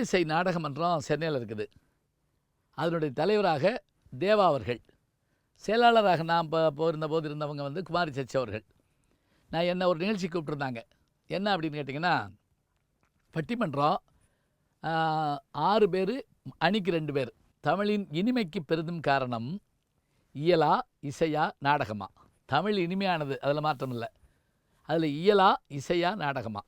இன்னிசை நாடகமன்றம் சென்னையில் இருக்குது. அதனுடைய தலைவராக தேவா அவர்கள், செயலாளராக நான் போயிருந்தபோது இருந்தவங்க வந்து குமாரி சச்சி அவர்கள். நான் என்ன ஒரு நிகழ்ச்சி கூப்பிட்ருந்தாங்க. என்ன அப்படின்னு கேட்டிங்கன்னா, பட்டிமன்றம் 6 பேர், அணிக்கு 2 பேர். தமிழின் இனிமைக்கு பெரிதும் காரணம் இயலா, இசையா, நாடகமா. தமிழ் இனிமையானது, அதில் மாற்றம் இல்லை. அதில் இயலா, இசையா, நாடகமா.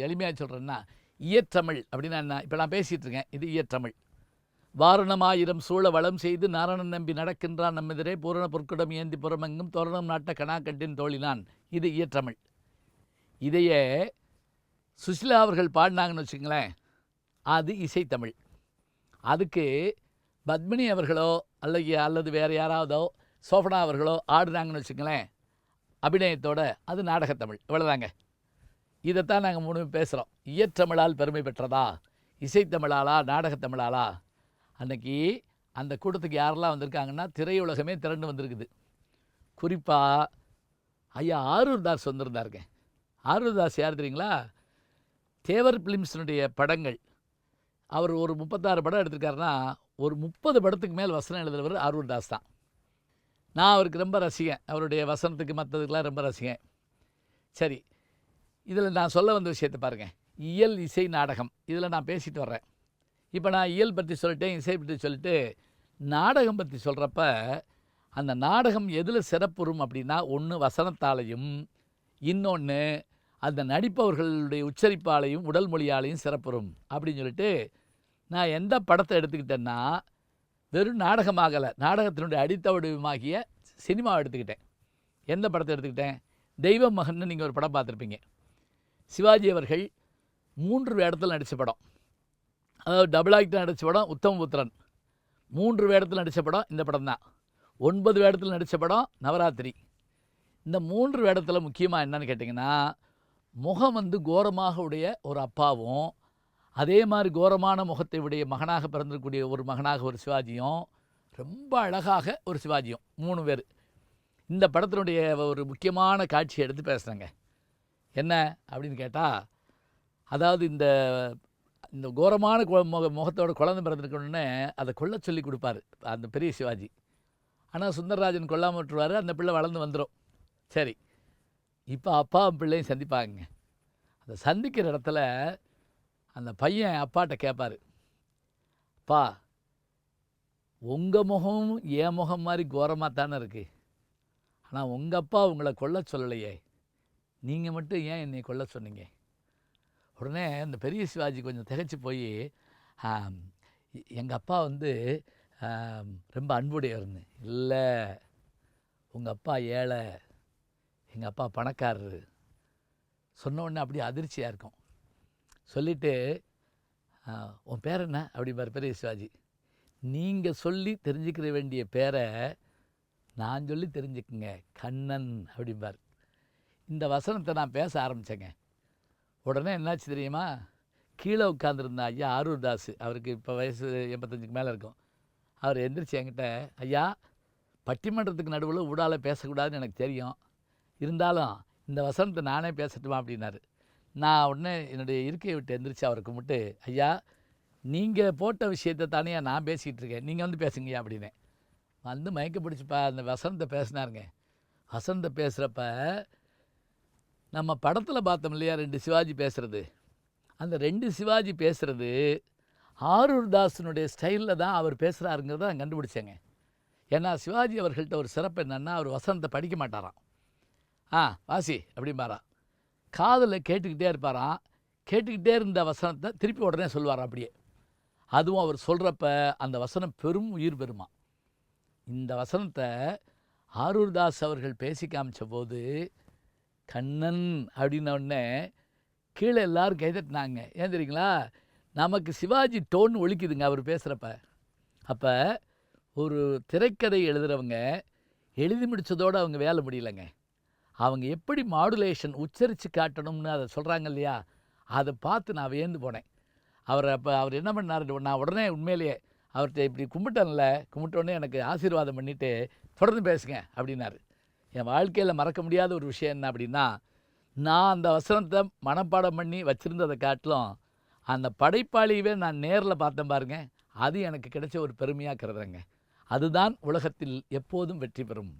எளிமையாக சொல்கிறேன்னா, இயற்றமிழ் அப்படின்னா என்ன? இப்போ நான் பேசிகிட்டு இருக்கேன், இது இயற்றமிழ். வாரணமாயிரம் சூழ வளம் செய்து நாரணன் நம்பி நடக்கின்றான் நம்மெதிரே பூரண பொற்குடம் ஏந்தி புறமெங்கும் தோரணம் நாட்ட கணா கட்டின் தோழினான். இது இயற்றமிழ். இதையே சுசிலா அவர்கள் பாடினாங்கன்னு வச்சுங்களேன், அது இசைத்தமிழ். அதுக்கு பத்மினி அவர்களோ அல்லது வேறு யாராவதோ சோபனா அவர்களோ ஆடுனாங்கன்னு வச்சுங்களேன் அபிநயத்தோட, அது நாடகத்தமிழ். இவ்வளோதாங்க. இதைத்தான் நாங்கள் 3 பேசுகிறோம். இயற்றமிழால் பெருமை பெற்றதா, இசைத்தமிழாலா, நாடகத்தமிழாலா? அன்றைக்கி அந்த கூட்டத்துக்கு யாரெல்லாம் வந்திருக்காங்கன்னா, திரையுலகமே திரண்டு வந்திருக்குது. குறிப்பாக ஐயா ஆரூர் தாஸ் வந்திருந்தாருங்க. ஆரூர் தாஸ் யார் தெரியுங்களா? தேவர் ஃபிலிம்ஸினுடைய படங்கள் அவர் ஒரு 36 படம் எடுத்திருக்காருன்னா, ஒரு 30 படத்துக்கு மேல் வசனம் எழுதுறவர் ஆரூர் தாஸ் தான். நான் அவருக்கு ரொம்ப ரசிகன். அவருடைய வசனத்துக்கு மற்றதுக்கெலாம் ரொம்ப ரசிகன். சரி, இதில் நான் சொல்ல வந்த விஷயத்தை பாருங்கள். இயல், இசை, நாடகம், இதில் நான் பேசிட்டு வர்றேன். இப்போ நான் இயல் பற்றி சொல்லிட்டேன், இசை பற்றி சொல்லிட்டு நாடகம் பற்றி சொல்கிறப்ப, அந்த நாடகம் எதில் சிறப்புறும் அப்படின்னா, ஒன்று வசனத்தாலையும், இன்னொன்று அந்த நடிப்பவர்களுடைய உச்சரிப்பாலையும் உடல் மொழியாலையும் சிறப்புறும் அப்படின்னு சொல்லிட்டு, நான் எந்த படத்தை எடுத்துக்கிட்டேன்னா, வெறும் நாடகமாகலை, நாடகத்தினுடைய அடித்தவடிவமாகிய சினிமாவை எடுத்துக்கிட்டேன். எந்த படத்தை எடுத்துக்கிட்டேன்? தெய்வ மகன்னு நீங்கள் ஒரு படம் பார்த்துருப்பீங்க. சிவாஜி அவர்கள் 3 வேடத்தில் நடித்த படம். அதாவது டபுள் ஆக்டில் நடித்த படம் உத்தமபுத்திரன். 3 வேடத்தில் நடித்த படம் இந்த படம் தான். 9 வேடத்தில் நடித்த படம் நவராத்திரி. இந்த 3 வேடத்தில் முக்கியமாக என்னன்னு கேட்டிங்கன்னா, முகம் வந்து கோரமாக உடைய ஒரு அப்பாவும், அதே மாதிரி கோரமான முகத்தை உடைய மகனாக பிறந்திருக்கக்கூடிய ஒரு மகனாக ஒரு சிவாஜியும், ரொம்ப அழகாக ஒரு சிவாஜியும், 3 பேர். இந்த படத்தினுடைய ஒரு முக்கியமான காட்சியை எடுத்து பேசுகிறேங்க. என்ன அப்படின்னு கேட்டால், அதாவது இந்த இந்த கோரமான முகத்தோட குழந்தை பிறந்திருக்கணுன்னு அதை கொல்ல சொல்லி கொடுப்பார் அந்த பெரிய சிவாஜி. ஆனால் சுந்தரராஜன் கொல்லாமல் விட்டுருவார். அந்த பிள்ளை வளர்ந்து வந்துடும். சரி, இப்போ அப்பாவும் பிள்ளையும் சந்திப்பாங்க. அந்த சந்திக்கிற இடத்துல அந்த பையன் அப்பாட்ட கேட்பார், அப்பா, உங்கள் முகம் என் முகம் மாதிரி கோரமாக தானே இருக்குது. ஆனால் உங்கள் அப்பா உங்களை கொல்ல சொல்லலையே, நீங்கள் மட்டும் ஏன் என்னை கொல்ல சொன்னீங்க? உடனே இந்த பெரிய சிவாஜி கொஞ்சம் திகைச்சு போய், எங்கள் அப்பா வந்து ரொம்ப அன்புடையவர்னு. இல்லை, உங்கள் அப்பா ஏழை, எங்கள் அப்பா பணக்காரரு. சொன்ன உடனே அப்படியே அதிர்ச்சியாக இருக்கும். சொல்லிவிட்டு, உன் பேர் என்ன அப்படிம்பார் பெரிய சிவாஜி. நீங்கள் சொல்லி தெரிஞ்சுக்கிற வேண்டிய பேரை நான் சொல்லி தெரிஞ்சுக்குங்க, கண்ணன் அப்படிம்பார். இந்த வசனத்தை நான் பேச ஆரம்பித்தேங்க. உடனே என்னாச்சு தெரியுமா? கீழே உட்காந்துருந்த ஐயா ஆரூர் தாஸ், அவருக்கு இப்போ வயசு 85க்கு மேலே இருக்கும். அவர் எந்திரிச்சு என்கிட்ட, ஐயா, பட்டிமன்றத்துக்கு நடுவில் ஊடால பேசக்கூடாதுன்னு எனக்கு தெரியும், இருந்தாலும் இந்த வசனத்தை நானே பேசட்டுமா அப்படின்னாரு. நான் உடனே என்னுடைய இருக்கையை விட்டு எந்திரிச்சு அவரை கும்பிட்டு, ஐயா, நீங்கள் போட்ட விஷயத்தை தானே நான் பேசிகிட்டு இருக்கேன், நீங்கள் வந்து பேசுங்கய்யா அப்படின்னேன். வந்து மயக்க பிடிச்சிப்பா அந்த வசனத்தை பேசினாருங்க. வசனத்தை பேசுகிறப்ப நம்ம படத்தில் பார்த்தோம் இல்லையா 2 சிவாஜி பேசுகிறது, அந்த 2 சிவாஜி பேசுகிறது ஆரூர் தாஸினுடைய ஸ்டைலில் தான் அவர் பேசுகிறாருங்கிறத நான் கண்டுபிடிச்சேங்க. ஏன்னா சிவாஜி அவர்கள்ட்ட ஒரு சிறப்பு என்னென்னா, அவர் வசனத்தை படிக்க மாட்டாராம். வாசி அப்படிம்பாராம். காதில் கேட்டுக்கிட்டே இருப்பாராம். கேட்டுக்கிட்டே இருந்த வசனத்தை திருப்பி உடனே சொல்லுவாராம் அப்படியே. அதுவும் அவர் சொல்கிறப்ப அந்த வசனம் பெரும் உயிர் பெறுமா. இந்த வசனத்தை ஆரூர் தாஸ் அவர்கள் பேசி காமிச்ச போது, கண்ணன் அப்படின்ன உடனே கீழே எல்லோரும் கைதட்டினாங்க. ஏன் தெரியுங்களா? நமக்கு சிவாஜி டோன் ஒழிக்குதுங்க அவர் பேசுகிறப்ப. அப்போ ஒரு திரைக்கதை எழுதுகிறவங்க எழுதி முடித்ததோடு அவங்க வேலை முடியலைங்க. அவங்க எப்படி மாடுலேஷன் உச்சரித்து காட்டணும்னு அதை சொல்கிறாங்க இல்லையா, அதை பார்த்து நான் வியந்து போனேன். அவர் என்ன பண்ணார், நான் உடனே உண்மையிலேயே அவர்கிட்ட இப்படி கும்பிட்டேன்ல, கும்பிட்டோடனே எனக்கு ஆசீர்வாதம் பண்ணிவிட்டு தொடர்ந்து பேசுங்க அப்படின்னாரு. என் வாழ்க்கையில் மறக்க முடியாத ஒரு விஷயம் என்ன அப்படின்னா, நான் அந்த வசனத்தை மனப்பாடம் பண்ணி வச்சுருந்ததை காட்டிலும் அந்த படைப்பாளியவே நான் நேரில் பார்த்தேன் பாருங்க, அது எனக்கு கிடைச்ச ஒரு பெருமையாக கருதுறேங்க. அதுதான் உலகத்தில் எப்போதும் வெற்றி பெறும்.